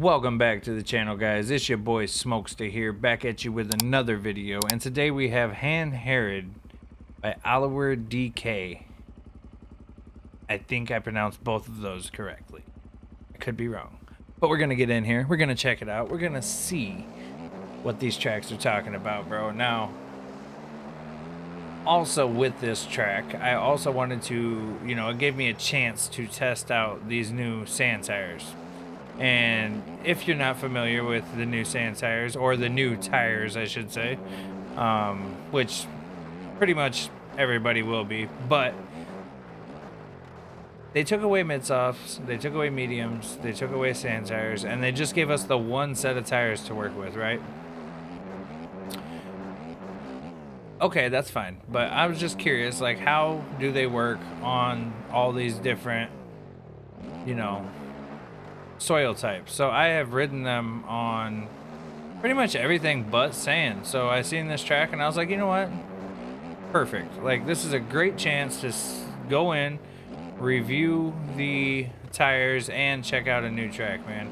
Welcome back to the channel, guys. It's your boy Smokester here, back at you with another video. And today we have Hand Herod by OliwierDK. I think I pronounced both of those correctly. I could be wrong. But we're going to get in here. We're going to check it out. We're going to see what these tracks are talking about, bro. Now, also with this track, I also wanted to, it gave me a chance to test out these new sand tires. And if you're not familiar with the new sand tires, or the new tires, I should say, which pretty much everybody will be, but they took away mid-softs, they took away mediums, they took away sand tires, and they just gave us the one set of tires to work with, right? Okay, that's fine, but I was just curious, like, how do they work on all these different, soil types? So I have ridden them on pretty much everything but sand. So I seen this track and I was like, you know what? Perfect. Like, this is a great chance to go in, review the tires, and check out a new track, man.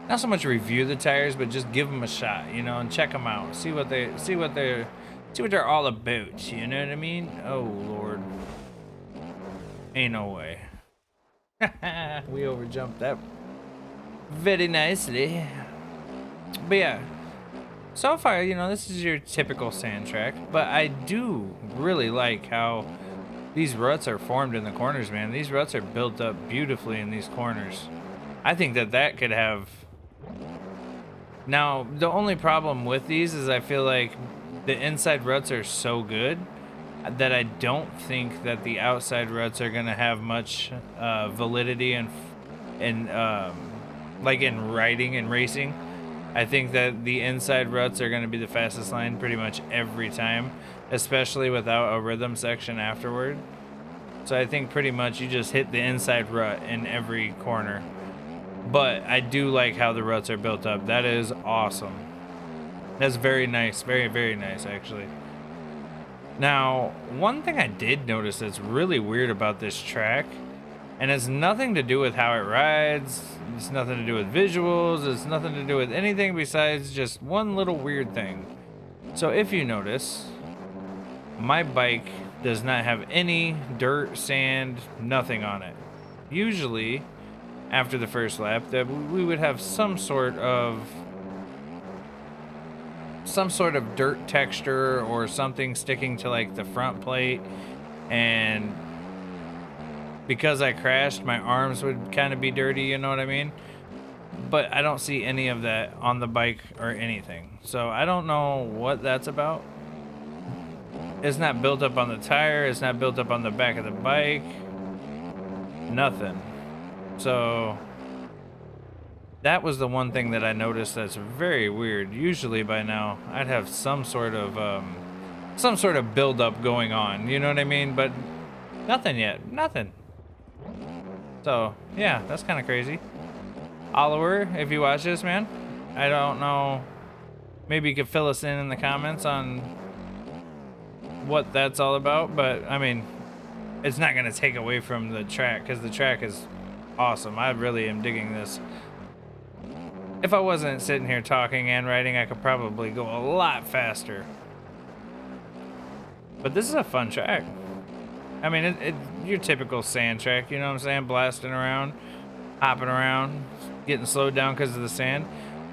Not so much review the tires, but just give them a shot, and check them out. See what they're all about. You know what I mean? Oh Lord, ain't no way. We overjumped that very nicely. But yeah, so far, this is your typical sand track, but I do really like how these ruts are formed in the corners, man. These ruts are built up beautifully in these corners. I think that could have... Now, the only problem with these is I feel like the inside ruts are so good that I don't think that the outside ruts are going to have much validity and like in riding and racing. I think that the inside ruts are going to be the fastest line pretty much every time, especially without a rhythm section afterward. So I think pretty much you just hit the inside rut in every corner. But I do like how the ruts are built up. That is awesome. That's very nice. Very, very nice, actually. Now, one thing I did notice that's really weird about this track, and it's nothing to do with how it rides, it's nothing to do with visuals, it's nothing to do with anything besides just one little weird thing. So if you notice, my bike does not have any dirt, sand, nothing on it. Usually, after the first lap, that we would have some sort of dirt texture or something sticking to like the front plate, and because I crashed, my arms would kind of be dirty, you know what I mean? But I don't see any of that on the bike or anything, so I don't know what that's about. It's not built up on the tire, it's not built up on the back of the bike, nothing. So that was the one thing that I noticed that's very weird. Usually by now I'd have some sort of build-up going on, you know what I mean? But nothing yet, nothing. So yeah, that's kind of crazy. Oliver, if you watch this, man, I don't know, maybe you could fill us in the comments on what that's all about. But I mean, it's not gonna take away from the track, because the track is awesome. I really am digging this. If I wasn't sitting here talking and writing, I could probably go a lot faster. But this is a fun track. I mean, your typical sand track, you know what I'm saying? Blasting around, hopping around, getting slowed down because of the sand.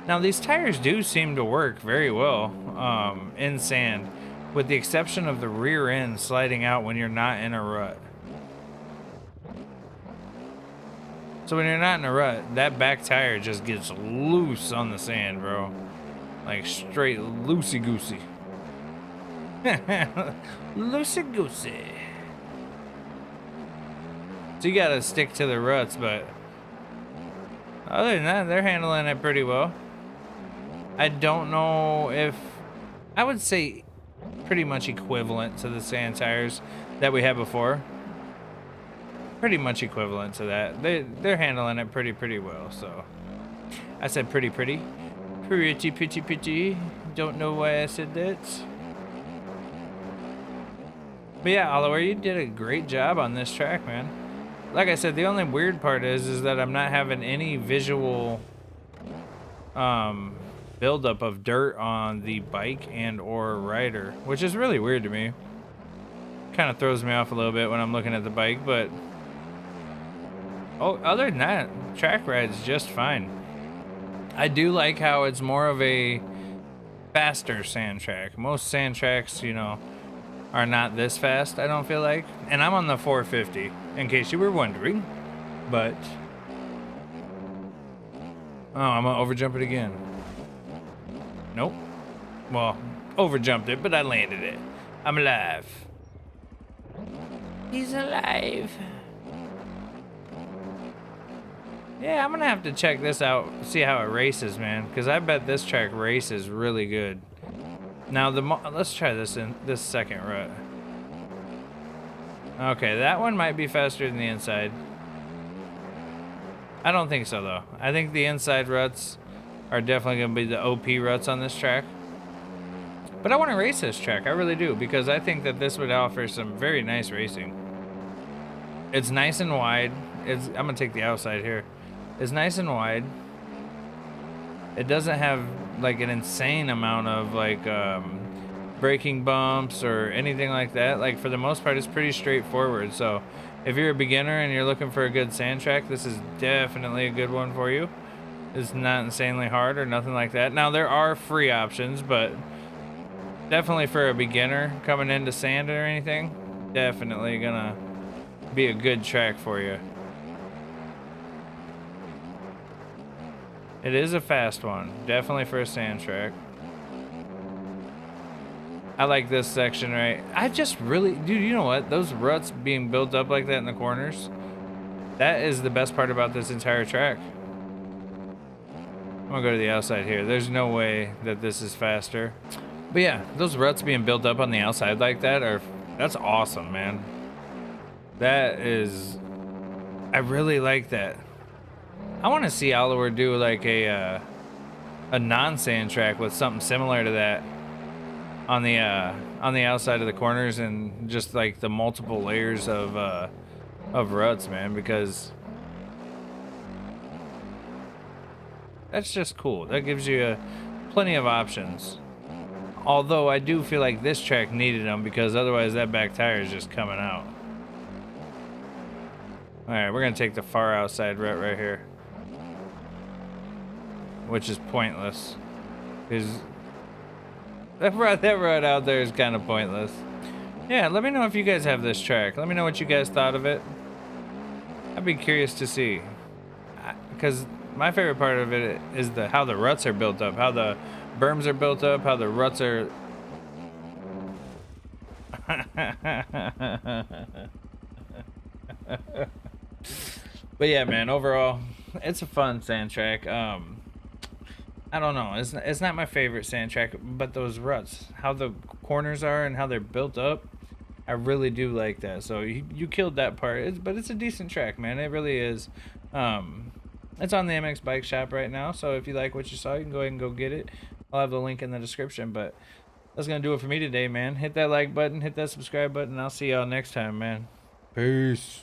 Now, these tires do seem to work very well in sand, with the exception of the rear end sliding out when you're not in a rut. So when you're not in a rut, that back tire just gets loose on the sand, bro. Like straight loosey-goosey. Loosey-goosey. So you gotta stick to the ruts, but other than that, they're handling it pretty well. I don't know if... I would say pretty much equivalent to the sand tires that we had before. Pretty much equivalent to that. They're handling it pretty well. So I said pretty. Don't know why I said that. But yeah, Oliver, you did a great job on this track, man. Like I said, the only weird part is that I'm not having any visual buildup of dirt on the bike and or rider, which is really weird to me. Kind of throws me off a little bit when I'm looking at the bike, but other than that, track ride's just fine. I do like how it's more of a faster sand track. Most sand tracks, you know, are not this fast, I don't feel like. And I'm on the 450, in case you were wondering. But oh, I'm gonna overjump it again. Nope. Well, overjumped it, but I landed it. I'm alive. He's alive. Yeah, I'm gonna have to check this out, see how it races, man, because I bet this track races really good. Now let's try this in this second rut. Okay, that one might be faster than the inside. I don't think so though. I think the inside ruts are definitely gonna be the OP ruts on this track. But I want to race this track, I really do, because I think that this would offer some very nice racing. It's nice and wide. I'm gonna take the outside here. It's nice and wide. It doesn't have like an insane amount of like braking bumps or anything like that. Like for the most part, it's pretty straightforward. So if you're a beginner and you're looking for a good sand track, this is definitely a good one for you. It's not insanely hard or nothing like that. Now there are free options, but definitely for a beginner coming into sand or anything, definitely gonna be a good track for you. It is a fast one, definitely for a sand track. I like this section, right? I just really, dude, you know what? Those ruts being built up like that in the corners, that is the best part about this entire track. I'm gonna go to the outside here. There's no way that this is faster. But yeah, those ruts being built up on the outside like that that's awesome, man. That is, I really like that. I want to see Oliwer do like a non-sand track with something similar to that on the outside of the corners, and just like the multiple layers of ruts, man, because that's just cool. That gives you plenty of options. Although I do feel like this track needed them, because otherwise that back tire is just coming out. All right, we're gonna take the far outside rut right here, which is pointless, because that rut out there is kind of pointless. Yeah, let me know if you guys have this track. Let me know what you guys thought of it. I'd be curious to see, because my favorite part of it is how the ruts are built up, how the berms are built up, how the ruts are. But yeah, man, overall, it's a fun sand track. I don't know, it's not my favorite sand track, but those ruts, how the corners are and how they're built up, I really do like that. So you killed that part, but it's a decent track, man. It really is. It's on the MX Bike Shop right now, so if you like what you saw, you can go ahead and go get it. I'll have the link in the description. But that's gonna do it for me today, man. Hit that like button, hit that subscribe button, and I'll see y'all next time, man. Peace.